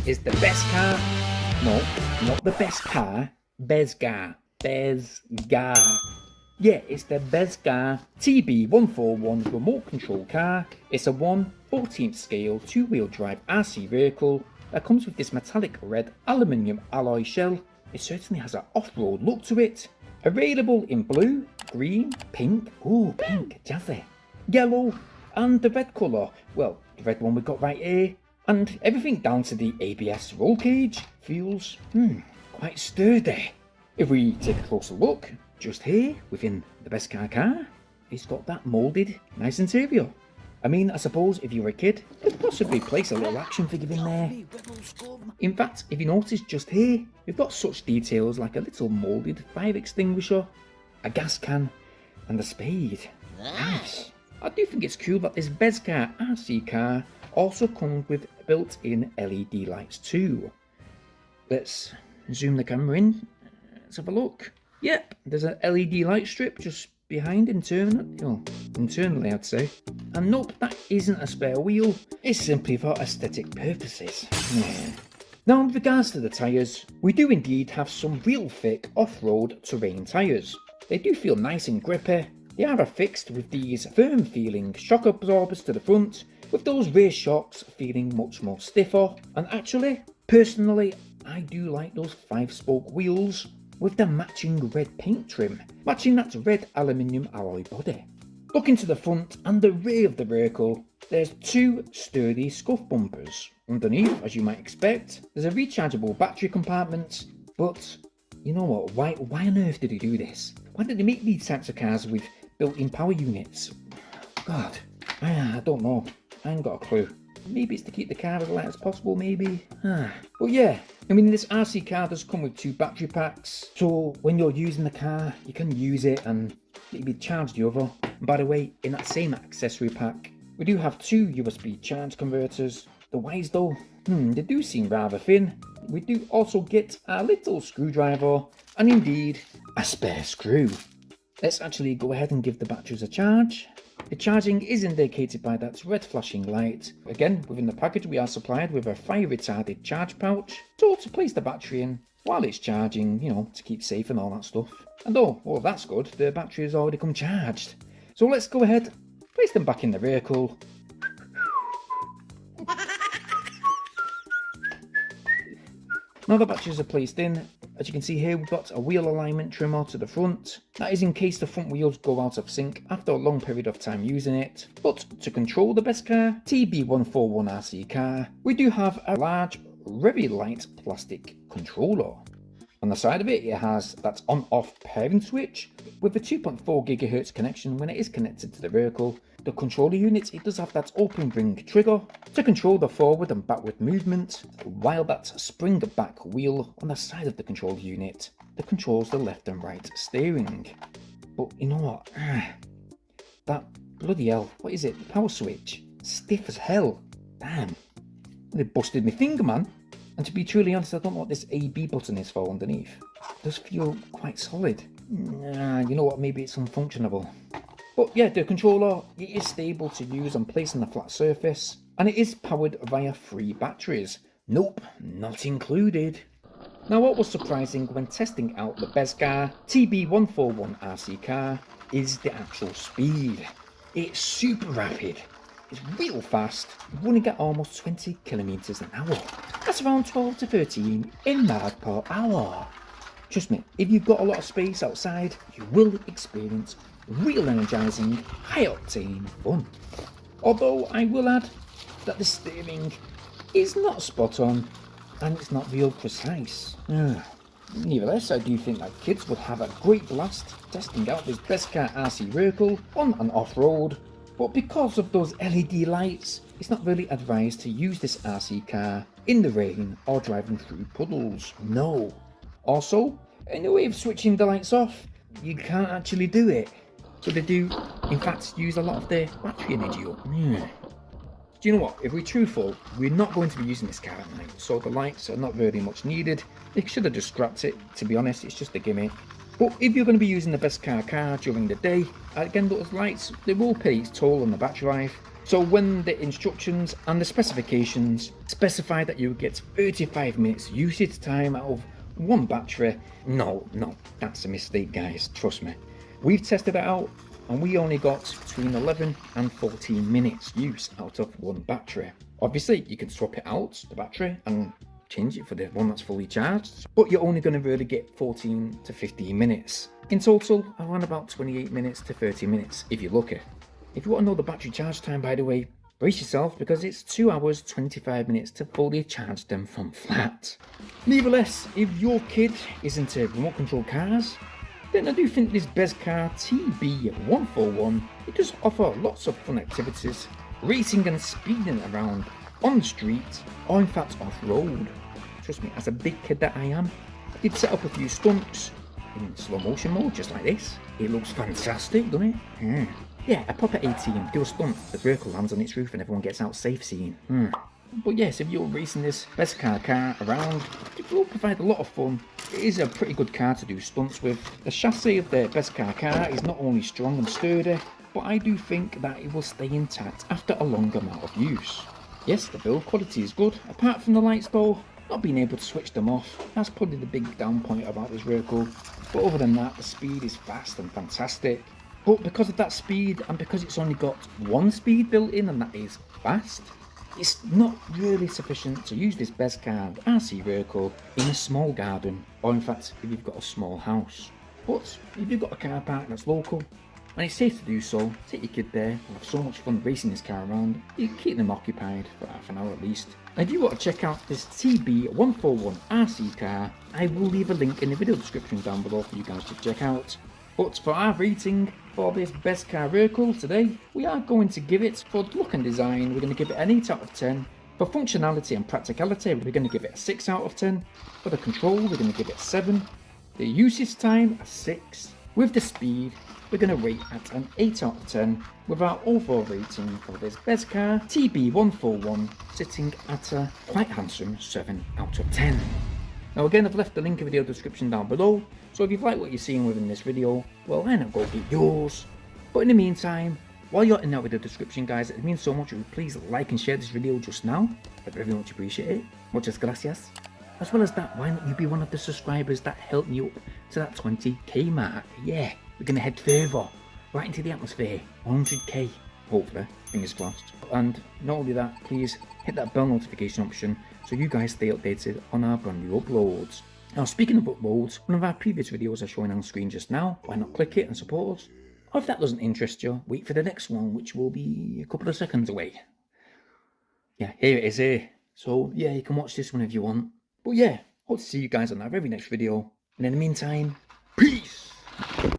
is the best car. No, not the best car. BEZGAR. BEZGAR. Yeah, it's the BEZGAR TB-141 remote control car. It's a 1/14th scale 2-wheel drive RC vehicle that comes with this metallic red aluminium alloy shell. It certainly has an off-road look to it. Available in blue, green, pink, ooh pink, jazzy, yellow and the red colour. Well, the red one we got right here. And everything down to the ABS roll cage feels quite sturdy. If we take a closer look, just here within the BEZGAR car, it's got that moulded nice interior. I mean, I suppose if you were a kid, you could possibly place a little action figure in there. In fact, if you notice just here, we've got such details like a little moulded fire extinguisher, a gas can and a spade. Nice. I do think it's cool that this BEZGAR RC car also comes with built-in LED lights too. Let's zoom the camera in, let's have a look. Yep, there's an LED light strip just behind internally I'd say. And nope, that isn't a spare wheel, it's simply for aesthetic purposes. Now in regards to the tyres, we do indeed have some real thick off-road terrain tyres. They do feel nice and grippy. They are affixed with these firm feeling shock absorbers to the front, with those rear shocks feeling much more stiffer. And actually, personally, I do like those 5-spoke wheels with the matching red paint trim, matching that red aluminium alloy body. Looking to the front and the rear of the vehicle, there's 2 sturdy scuff bumpers. Underneath, as you might expect, there's a rechargeable battery compartment, but you know what, why on earth did he do this? Why did they make these types of cars with built-in power units? God, I don't know, I ain't got a clue. Maybe it's to keep the car as light as possible, maybe. But yeah, I mean, this RC car does come with 2 battery packs, so when you're using the car, you can use it and maybe charge the other. And by the way, in that same accessory pack, we do have 2 USB charge converters. The wires though, they do seem rather thin. We do also get a little screwdriver, and indeed, a spare screw. Let's actually go ahead and give the batteries a charge. The charging is indicated by that red flashing light. Again, within the package we are supplied with a fire retarded charge pouch, so to place the battery in while it's charging, to keep safe and all that stuff. And oh, that's good, the battery has already come charged. So let's go ahead, place them back in the vehicle. Now the batteries are placed in, as you can see here we've got a wheel alignment trimmer to the front. That is in case the front wheels go out of sync after a long period of time using it. But to control the BEZGAR TB-141 RC car, we do have a large, very light plastic controller. On the side of it, it has that on-off pairing switch with a 2.4 GHz connection when it is connected to the vehicle. The controller unit, it does have that open ring trigger to control the forward and backward movement, while that spring back wheel on the side of the controller unit that controls the left and right steering. But you know what? That bloody hell, what is it? The power switch? Stiff as hell. Damn. They busted my finger, man. And to be truly honest, I don't know what this AB button is for underneath. It does feel quite solid. You know what, maybe it's unfunctionable. But yeah, the controller, it is stable to use and place on a flat surface, and it is powered via 3 batteries. Nope, not included. Now what was surprising when testing out the BEZGAR TB-141 RC car is the actual speed. It's super rapid. It's real fast, running at almost 20 kilometers an hour. That's around 12 to 13 in miles per hour. Trust me, if you've got a lot of space outside, you will experience real energizing, high octane fun. Although I will add that the steering is not spot on and it's not real precise. Nevertheless, I do think that kids would have a great blast testing out this BEZGAR RC vehicle on and off-road. But because of those LED lights, it's not really advised to use this RC car in the rain or driving through puddles. No. Also, in the way of switching the lights off, you can't actually do it. So they do, in fact, use a lot of their battery energy up. Do you know what? If we're truthful, we're not going to be using this car at night, so the lights are not really much needed. They should have just scrapped it, to be honest, it's just a gimmick. But if you're going to be using the BEZGAR car during the day, again those lights, they will pay its toll on the battery life. So when the instructions and the specifications specify that you get 35 minutes usage time out of one battery, no, that's a mistake, guys, trust me. We've tested it out and we only got between 11 and 14 minutes use out of one battery. Obviously you can swap it out, the battery, and change it for the one that's fully charged, but you're only going to really get 14 to 15 minutes. In total, around about 28 minutes to 30 minutes if you're lucky. If you want to know the battery charge time, by the way, brace yourself because it's 2 hours 25 minutes to fully charge them from flat. Nevertheless, if your kid is into remote control cars, then I do think this BEZGAR TB-141, it does offer lots of fun activities, racing and speeding around on the street, or in fact off-road. Trust me, as a big kid that I am, I did set up a few stunts in slow motion mode, just like this. It looks fantastic, doesn't it? Yeah, a proper A-team, do a stunt, the vehicle lands on its roof and everyone gets out safe scene. But yes, if you're racing this BEZGAR car around, it will provide a lot of fun. It is a pretty good car to do stunts with. The chassis of the BEZGAR car is not only strong and sturdy, but I do think that it will stay intact after a long amount of use. Yes, the build quality is good, apart from the lights though, not being able to switch them off. That's probably the big down point about this vehicle. But other than that, the speed is fast and fantastic. But because of that speed, and because it's only got one speed built in, and that is fast, it's not really sufficient to use this BEZGAR RC vehicle in a small garden, or in fact, if you've got a small house. But if you've got a car park that's local, and it's safe to do so, take your kid there, and have so much fun racing this car around, you can keep them occupied for half an hour at least. And if you want to check out this TB-141 RC car, I will leave a link in the video description down below for you guys to check out. But for our rating for this BEZGAR vehicle today, we are going to give it, for look and design, we're going to give it an 8 out of 10. For functionality and practicality, we're going to give it a 6 out of 10. For the control, we're going to give it a 7. The usage time, a 6. With the speed, we're going to rate at an 8 out of 10, with our overall rating for this BEZGAR TB-141 sitting at a quite handsome 7 out of 10. Now again, I've left the link in the video description down below, so if you've liked what you're seeing within this video, well, why not go get yours? But in the meantime, while you're in that video description, guys, it means so much if you please like and share this video just now. I'd very much appreciate it. Muchas gracias. As well as that, why not you be one of the subscribers that helped me up to that 20k mark? Yeah, we're going to head further, right into the atmosphere, 100k, hopefully, fingers crossed. And not only that, please hit that bell notification option so you guys stay updated on our brand new uploads. Now speaking of uploads, one of our previous videos are showing on screen just now. Why not click it and support us? Or if that doesn't interest you, wait for the next one, which will be a couple of seconds away. Yeah, here it is here. So yeah, you can watch this one if you want. But yeah, hope to see you guys on that very next video. And in the meantime, peace!